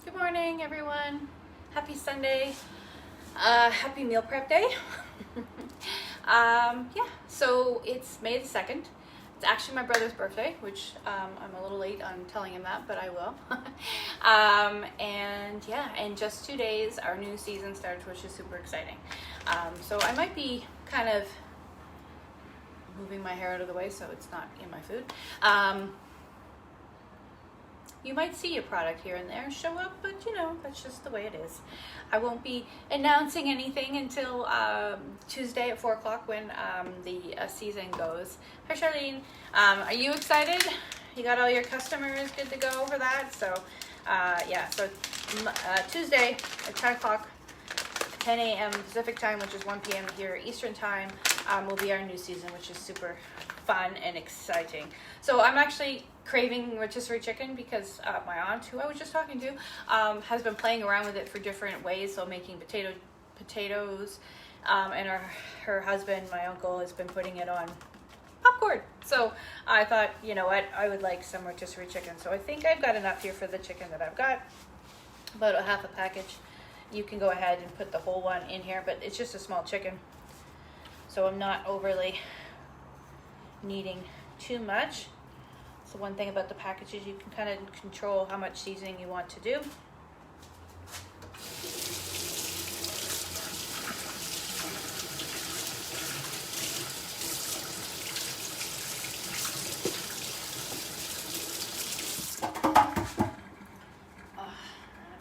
Good morning, everyone. Happy Sunday. Happy meal prep day. Yeah, so it's May the 2nd. It's actually my brother's birthday, which I'm a little late on telling him that, but I will. And yeah, in just 2 days, our new season starts, which is super exciting. So I might be kind of moving my hair out of the way so it's not in my food. You might see a product here and there show up, but you know, that's just the way it is. I won't be announcing anything until Tuesday at 4 o'clock when the season goes. Hi, Charlene. Are you excited? You got all your customers good to go for that? So, yeah, so Tuesday at 10 o'clock, 10 a.m. Pacific time, which is 1 p.m. here Eastern time, will be our new season, which is super fun and exciting. So I'm actually craving rotisserie chicken because my aunt, who I was just talking to, has been playing around with it for different ways. So making potatoes, and her husband, my uncle, has been putting it on popcorn. So I thought, you know what, I would like some rotisserie chicken. So I think I've got enough here for the chicken that I've got, about a half a package. You can go ahead and put the whole one in here, but it's just a small chicken, so I'm not overly needing too much. So one thing about the packages, you can kind of control how much seasoning you want to do. If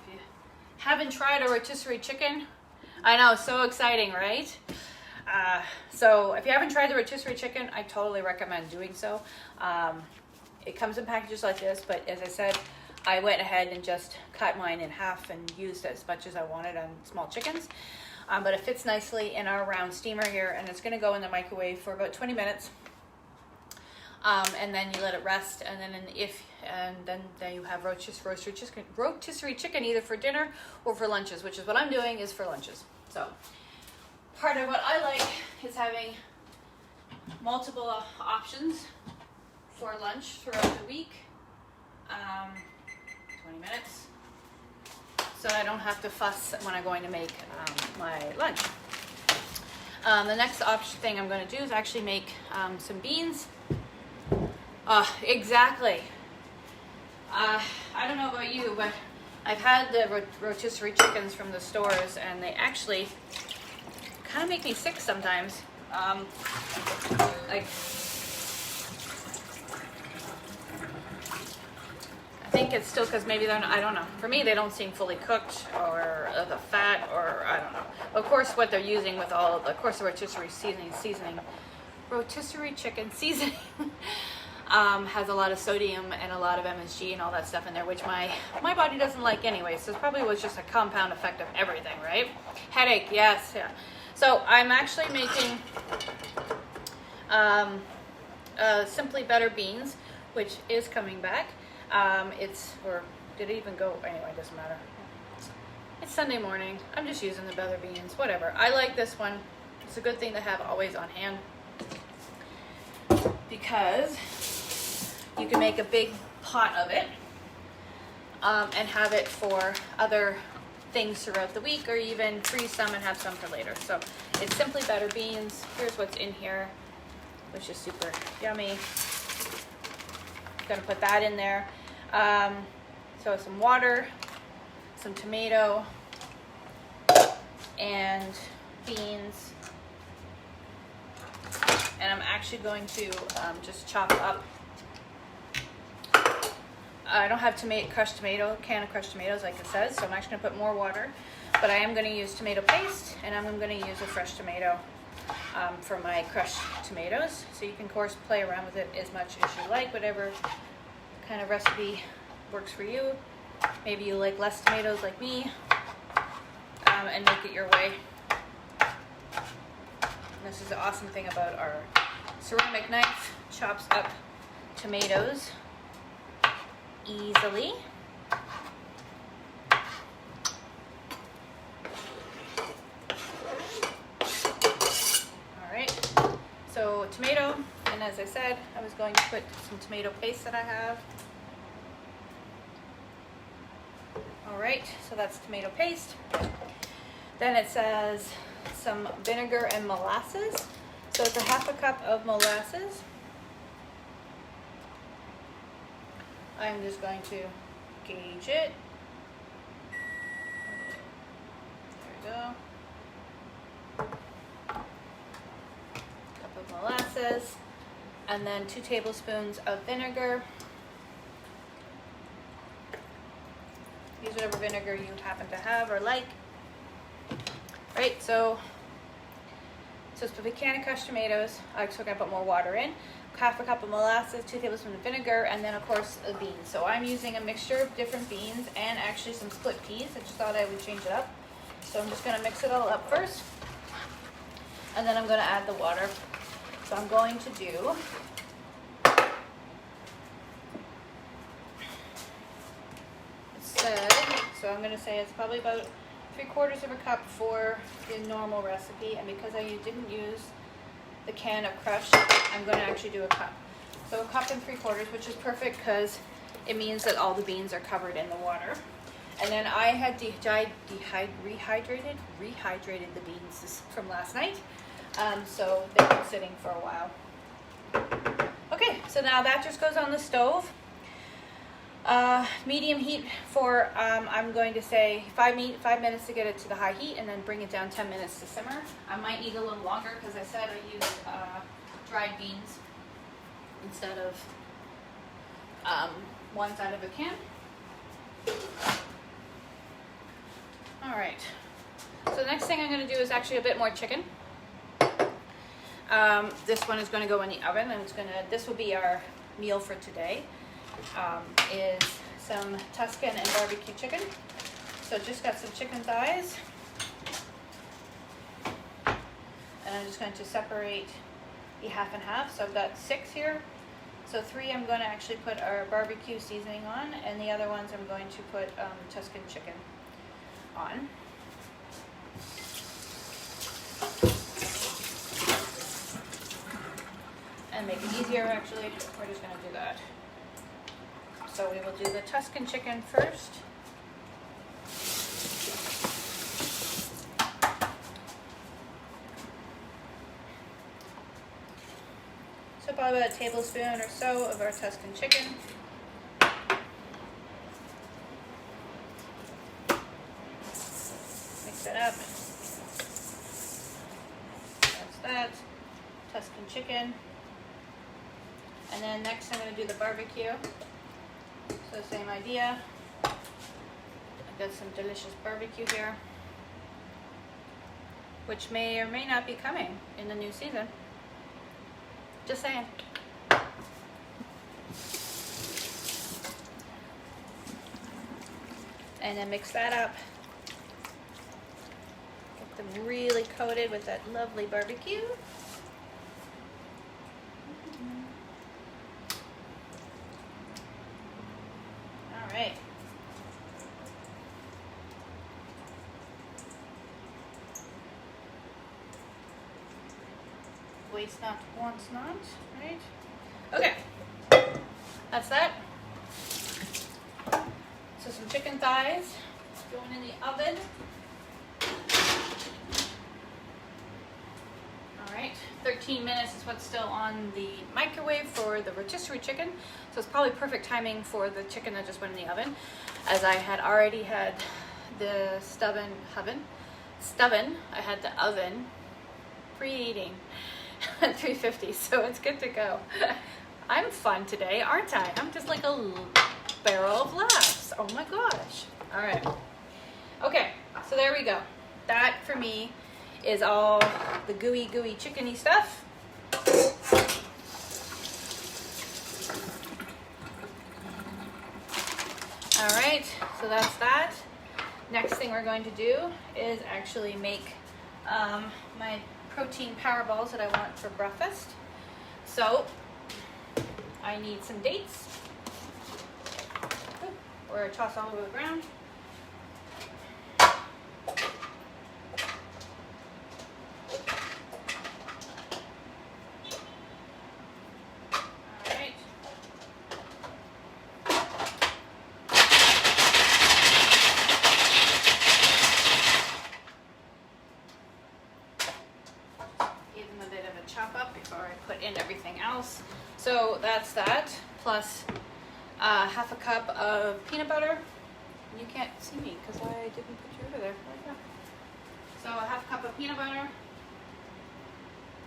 you haven't tried a rotisserie chicken, I know, so exciting, right? So if you haven't tried the rotisserie chicken, I totally recommend doing so. It comes in packages like this, but as I said, I went ahead and just cut mine in half and used as much as I wanted on small chickens. But it fits nicely in our round steamer here, and it's going to go in the microwave for about 20 minutes. And then you let it rest, and then you have rotisserie chicken either for dinner or for lunches, which is what I'm doing, is for lunches. So part of what I like is having multiple options for lunch throughout the week. 20 minutes, so I don't have to fuss when I'm going to make my lunch. The next thing I'm going to do is actually make some beans. Exactly. I don't know about you, but I've had the rotisserie chickens from the stores, and they actually kind of make me sick sometimes. I think it's still because maybe they're not, I don't know. For me, they don't seem fully cooked, or the fat, or I don't know. Of course, what they're using with of course, the rotisserie chicken seasoning has a lot of sodium and a lot of MSG and all that stuff in there, which my body doesn't like anyway. So it probably was just a compound effect of everything, right? Headache, yes, yeah. So I'm actually making Simply Better beans, which is coming back. Or did it even go? Anyway, it doesn't matter. It's Sunday morning. I'm just using the Better beans, whatever. I like this one. It's a good thing to have always on hand, because you can make a big pot of it and have it for other things throughout the week, or even freeze some and have some for later. So it's Simply Better beans. Here's what's in here, which is super yummy. Gonna put that in there. So some water, some tomato, and beans. And I'm actually going to just chop up. I don't have can of crushed tomatoes like it says, so I'm actually going to put more water. But I am going to use tomato paste, and I'm going to use a fresh tomato for my crushed tomatoes. So you can, of course, play around with it as much as you like, whatever kind of recipe works for you. Maybe you like less tomatoes like me, and make it your way. And this is the awesome thing about our ceramic knife. Chops up tomatoes easily. Alright, so tomato, and as I said, I was going to put some tomato paste that I have. All right, so that's tomato paste. Then it says some vinegar and molasses. So it's a 1/2 cup of molasses. I'm just going to gauge it. There we go. Cup of molasses. And then 2 tablespoons of vinegar. Use whatever vinegar you happen to have or like. Right, so it's a big can of crushed tomatoes. I'm still gonna put more water in. 1/2 cup of molasses, 2 tablespoons of vinegar, and then of course the beans. So I'm using a mixture of different beans and actually some split peas. I just thought I would change it up. So I'm just gonna mix it all up first. And then I'm gonna add the water. So I'm going to do so I'm going to say it's probably about 3/4 of a cup for the normal recipe, and because I didn't use the can of crushed, I'm going to actually do a cup. So 1 3/4 cups, which is perfect because it means that all the beans are covered in the water. And then I had rehydrated the beans from last night, so they've been sitting for a while. Okay, so now that just goes on the stove. Medium heat for, I'm going to say 5 minutes to get it to the high heat, and then bring it down 10 minutes to simmer. I might need a little longer because I said I used dried beans instead of ones out of a can. All right, so the next thing I'm going to do is actually a bit more chicken. This one is going to go in the oven, and this will be our meal for today. Is some Tuscan and barbecue chicken. So just got some chicken thighs, and I'm just going to separate the 1/2 and 1/2. So I've got 6 here. So 3 I'm going to actually put our barbecue seasoning on, and the other ones I'm going to put Tuscan chicken on. And make it easier, actually, we're just going to do that. So we will do the Tuscan chicken first. So probably about a tablespoon or so of our Tuscan chicken. Mix it up. That's that. Tuscan chicken. And then next I'm going to do the barbecue. So same idea. I've got some delicious barbecue here, which may or may not be coming in the new season. Just saying. And then mix that up. Get them really coated with that lovely barbecue. Right. Waste not, wants not, right? Okay, that's that. So some chicken thighs going in the oven. All right, 13 minutes is what's still on the microwave for the rotisserie chicken. So it's probably perfect timing for the chicken that just went in the oven, as I had already had the I had the oven preheating at 350, so it's good to go. I'm fun today, aren't I? I'm just like a barrel of laughs. Oh my gosh. All right. Okay, so there we go. That for me is all the gooey chickeny stuff. All right, so that's that. Next thing we're going to do is actually make my protein Powerballs that I want for breakfast. So I need some dates. Or toss all over the ground. that's that, plus half a cup of peanut butter. You can't see me because I didn't put you over there. So a half cup of peanut butter,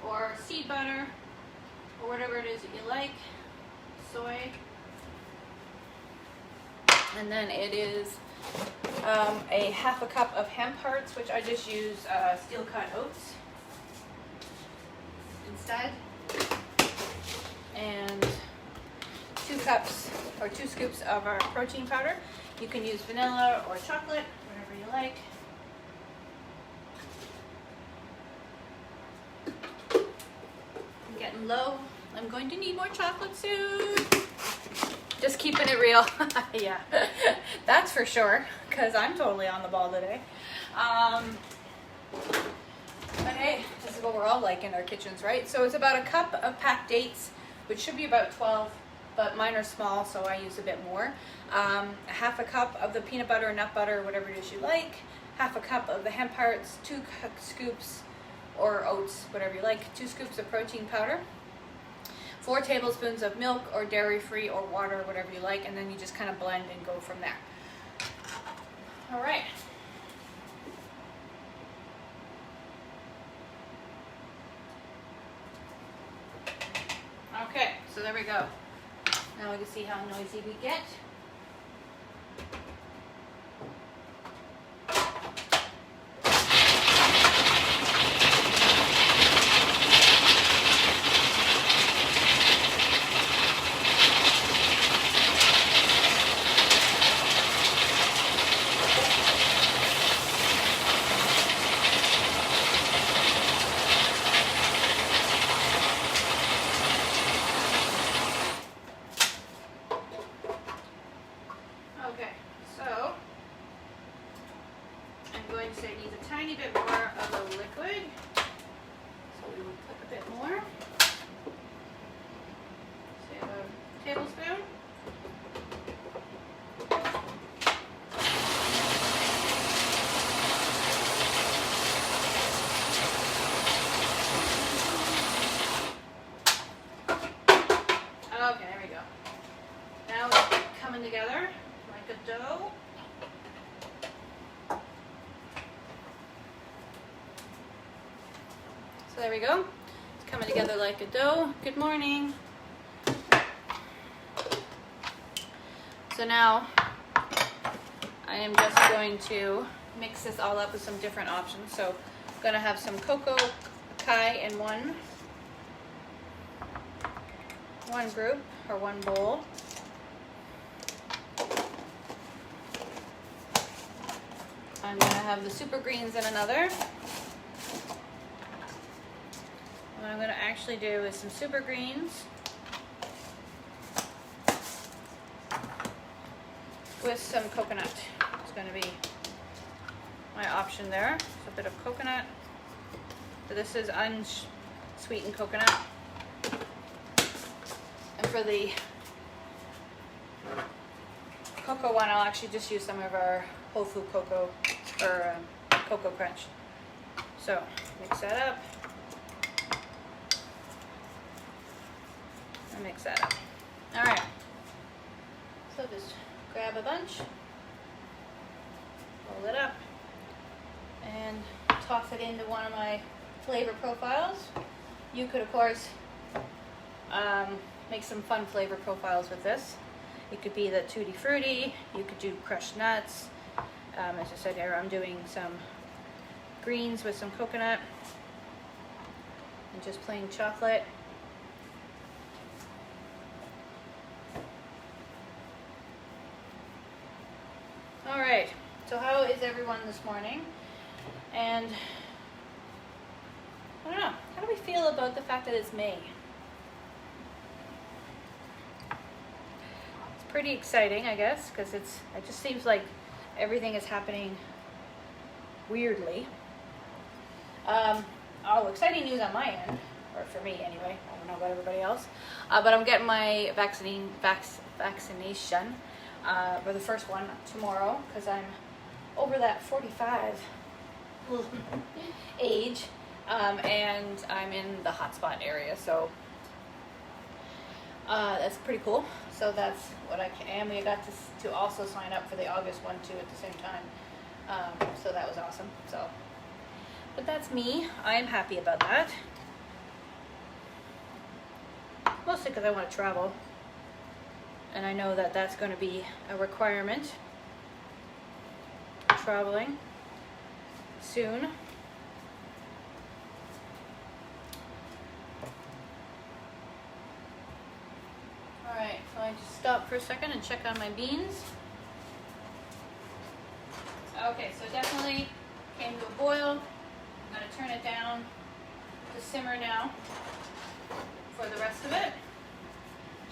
or seed butter, or whatever it is that you like, soy. And then it is a half a cup of hemp hearts, which I just use steel cut oats instead. And 2 cups or 2 scoops of our protein powder. You can use vanilla or chocolate, whatever you like. I'm getting low. I'm going to need more chocolate soon. Just keeping it real. Yeah, that's for sure, because I'm totally on the ball today. But hey, this is what we're all like in our kitchens, right? So it's about a cup of packed dates, which should be about 12, but mine are small, so I use a bit more. Half a cup of the peanut butter, nut butter, whatever it is you like. Half a cup of the hemp hearts, 2 scoops, or oats, whatever you like, 2 scoops of protein powder. 4 tablespoons of milk or dairy-free or water, whatever you like, and then you just kind of blend and go from there. All right. Okay, so there we go. Now we can see how noisy we get. Tiny bit more of the liquid, so we will put a bit more. Say about a tablespoon. Okay, there we go. Now it's coming together like a dough. So there we go. It's coming together like a dough. Good morning. So now I am just going to mix this all up with some different options. So I'm going to have some cocoa kai in one group or one bowl. I'm going to have the super greens in another. What I'm going to actually do is some super greens with some coconut. It's going to be my option there. So a bit of coconut. So this is unsweetened coconut. And for the cocoa one, I'll actually just use some of our whole food cocoa or Cocoa Crunch. So mix that up. And mix that up. All right. So just grab a bunch, roll it up, and toss it into one of my flavor profiles. You could, of course, make some fun flavor profiles with this. It could be the Tutti Frutti. You could do crushed nuts. As I said here, I'm doing some greens with some coconut and just plain chocolate. All right, so how is everyone this morning? And I don't know, how do we feel about the fact that it's May? It's pretty exciting, I guess, because it just seems like everything is happening weirdly. Exciting news on my end, or for me anyway, I don't know about everybody else, but I'm getting my vaccination for the first one tomorrow, because I'm over that 45 age, and I'm in the hotspot area, so That's pretty cool. So that's what I can. And we got to also sign up for the August one too at the same time. So that was awesome. So, but that's me. I'm happy about that. Mostly because I want to travel, and I know that that's going to be a requirement. Traveling soon. Alright, so I just stop for a second and check on my beans. Okay, so definitely came to a boil. I'm going to turn it down to simmer now for the rest of it.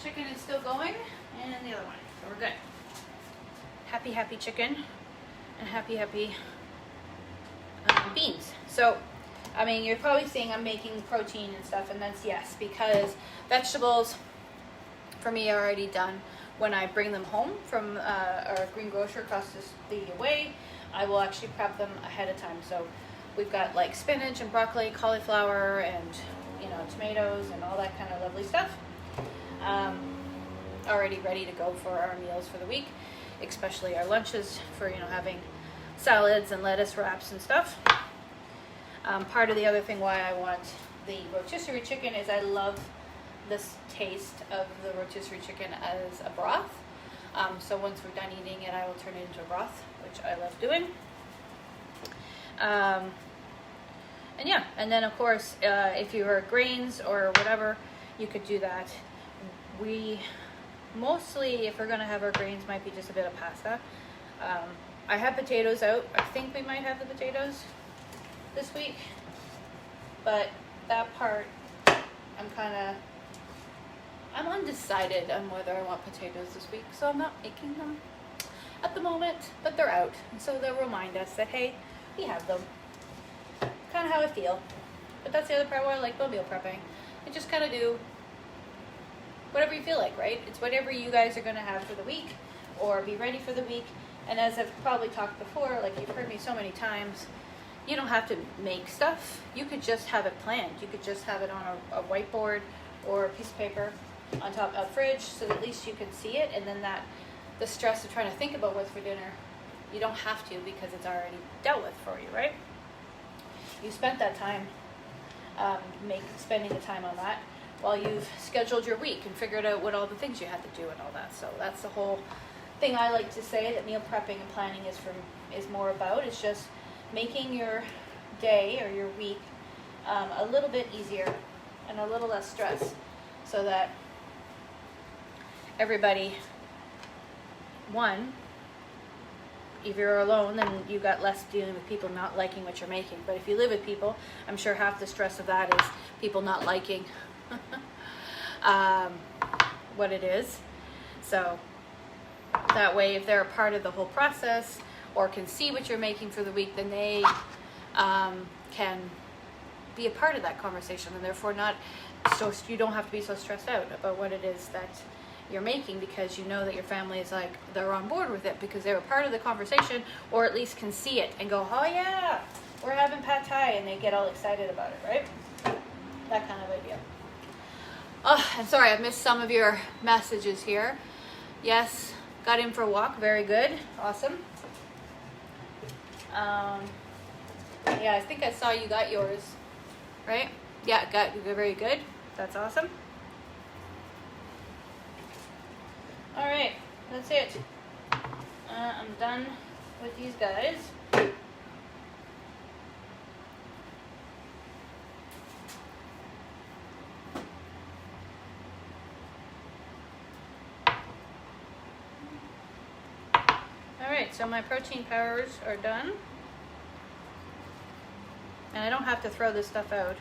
Chicken is still going, and the other one. So we're good. Happy, happy chicken, and happy, happy beans. So, I mean, you're probably seeing I'm making protein and stuff, and that's yes, because vegetables for me are already done. When I bring them home from our greengrocer across the way, I will actually prep them ahead of time. So we've got like spinach and broccoli, cauliflower, and tomatoes and all that kind of lovely stuff already ready to go for our meals for the week, especially our lunches for having salads and lettuce wraps and stuff. Part of the other thing why I want the rotisserie chicken is I love this taste of the rotisserie chicken as a broth. So once we're done eating it, I will turn it into a broth, which I love doing. And yeah, and then of course, if you are grains or whatever, you could do that. We mostly, if we're gonna have our grains, might be just a bit of pasta. I have potatoes out. I think we might have the potatoes this week, but that part, I'm undecided on whether I want potatoes this week, so I'm not making them at the moment, but they're out, and so they'll remind us that, hey, we have them. Kind of how I feel. But that's the other part where I like about meal prepping. I just kind of do whatever you feel like, right? It's whatever you guys are going to have for the week, or be ready for the week. And as I've probably talked before, like you've heard me so many times, you don't have to make stuff. You could just have it planned. You could just have it on a whiteboard or a piece of paper on top of the fridge, so that at least you can see it, and then the stress of trying to think about what's for dinner, you don't have to, because it's already dealt with for you, right? You spent that time spending the time on that while you've scheduled your week and figured out what all the things you had to do and all that. So that's the whole thing I like to say that meal prepping and planning is more about. It's just making your day or your week a little bit easier and a little less stress, so that everybody, one, if you're alone, then you've got less dealing with people not liking what you're making. But if you live with people, I'm sure half the stress of that is people not liking what it is. So that way, if they're a part of the whole process or can see what you're making for the week, then they can be a part of that conversation, and therefore you don't have to be so stressed out about what it is that you're making, because you know that your family is like, they're on board with it because they were part of the conversation, or at least can see it and go, oh yeah, we're having pad thai, and they get all excited about it, right? That kind of idea. Oh, I'm sorry, I've missed some of your messages here. Yes, got in for a walk, very good, awesome. Yeah, I think I saw you got yours, right? Yeah, got very good, that's awesome. All right, that's it. I'm done with these guys. All right, so my protein powders are done. And I don't have to throw this stuff out.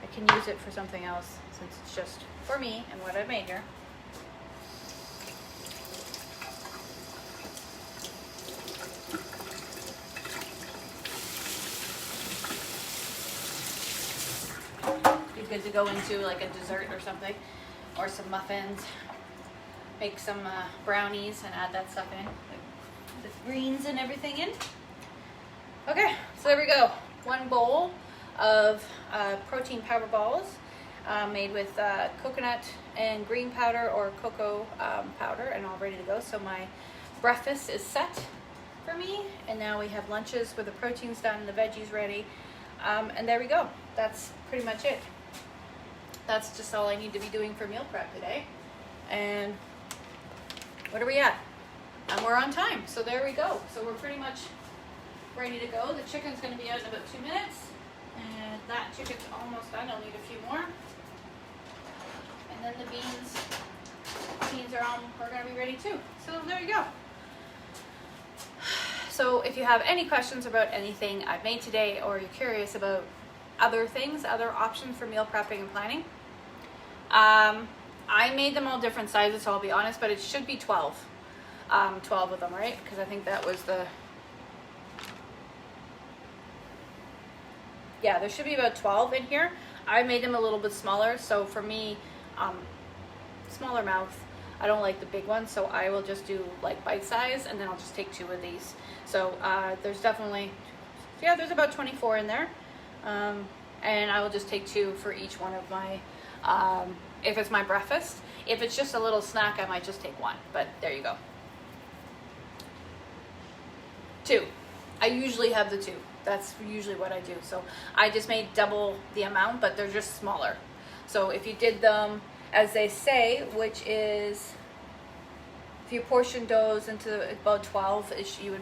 I can use it for something else, since it's just for me and what I made here. Good to go into like a dessert or something, or some muffins, make some brownies and add that stuff in, like the greens and everything in. Okay, so there we go, one bowl of protein Powerballs. made with coconut and green powder or cocoa powder, and all ready to go. So my breakfast is set for me, and now we have lunches where the protein's done, the veggies ready, and there we go. That's pretty much it. That's just all I need to be doing for meal prep today. And what are we at? We're on time, so there we go. So we're pretty much ready to go. The chicken's going to be out in about 2 minutes, and that chicken's almost done. I'll need a few more. And then the beans are going to be ready too. So there you go. So if you have any questions about anything I've made today, or you're curious about other things, other options for meal prepping and planning, I made them all different sizes, so I'll be honest, but it should be 12. 12 of them, right? Because I think that was yeah, there should be about 12 in here. I made them a little bit smaller, so for me, smaller mouth, I don't like the big ones, so I will just do like bite size, and then I'll just take 2 of these. So there's definitely, yeah, there's about 24 in there, and I will just take 2 for each one of my, if it's my breakfast. If it's just a little snack, I might just take 1, but there you go. 2. I usually have the 2. That's usually what I do. So I just made double the amount, but they're just smaller. So if you did them, as they say, which is, if you portion those into about 12,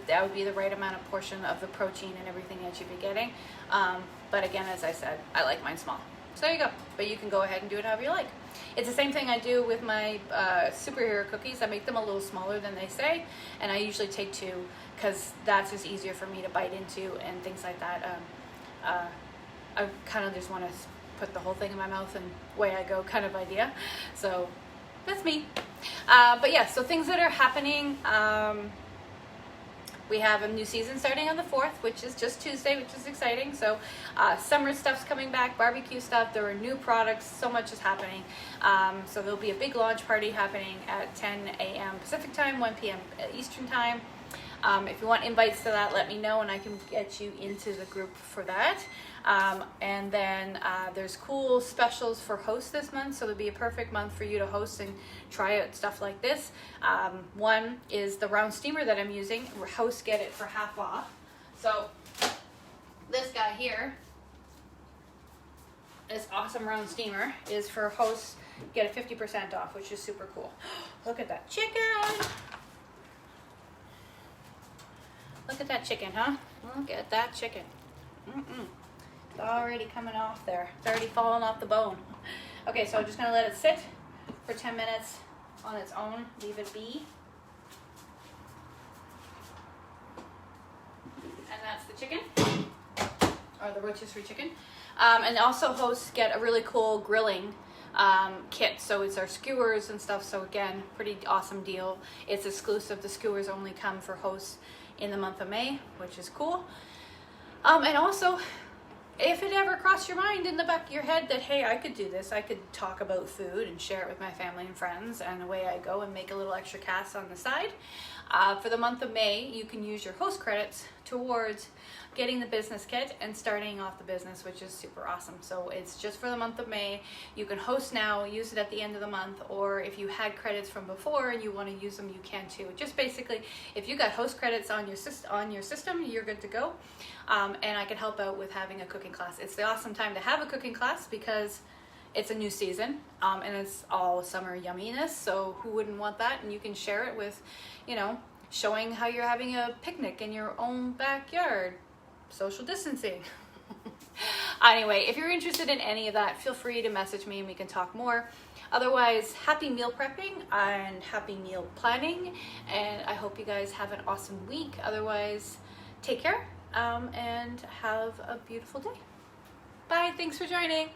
that would be the right amount of portion of the protein and everything that you'd be getting. But again, as I said, I like mine small. So there you go. But you can go ahead and do it however you like. It's the same thing I do with my superhero cookies. I make them a little smaller than they say, and I usually take 2 because that's just easier for me to bite into and things like that. I kind of just want to put the whole thing in my mouth and away I go kind of idea. So that's me. But yeah, so things that are happening. We have a new season starting on the 4th, which is just Tuesday, which is exciting. So summer stuff's coming back, barbecue stuff, there are new products, so much is happening. So there'll be a big launch party happening at 10 a.m. Pacific time, 1 p.m. Eastern time. If you want invites to that, let me know and I can get you into the group for that. And then there's cool specials for hosts this month, so it'll be a perfect month for you to host and try out stuff like this. One is the round steamer that I'm using. Hosts get it for half off. So this guy here, this awesome round steamer, is for hosts, get a 50% off, which is super cool. Look at that chicken! Look at that chicken, huh? Look at that chicken. It's already coming off there. It's already falling off the bone. Okay, so I'm just gonna let it sit for 10 minutes on its own. Leave it be. And that's the chicken, or the rotisserie chicken. And also hosts get a really cool grilling kit. So it's our skewers and stuff. So again, pretty awesome deal. It's exclusive. The skewers only come for hosts in the month of May, which is cool. And also, if it ever crossed your mind in the back of your head that, hey, I could do this, I could talk about food and share it with my family and friends, and away I go and make a little extra cash on the side. For the month of May, you can use your host credits towards getting the business kit and starting off the business, which is super awesome. So it's just for the month of May. You can host now, use it at the end of the month, or if you had credits from before and you want to use them, you can too. Just basically, if you got host credits on your system, you're good to go. And I can help out with having a cooking class. It's the awesome time to have a cooking class because it's a new season, and it's all summer yumminess, so who wouldn't want that? And you can share it with, showing how you're having a picnic in your own backyard. Social distancing. Anyway, if you're interested in any of that, feel free to message me and we can talk more. Otherwise, happy meal prepping and happy meal planning, and I hope you guys have an awesome week. Otherwise, take care and have a beautiful day. Bye. Thanks for joining.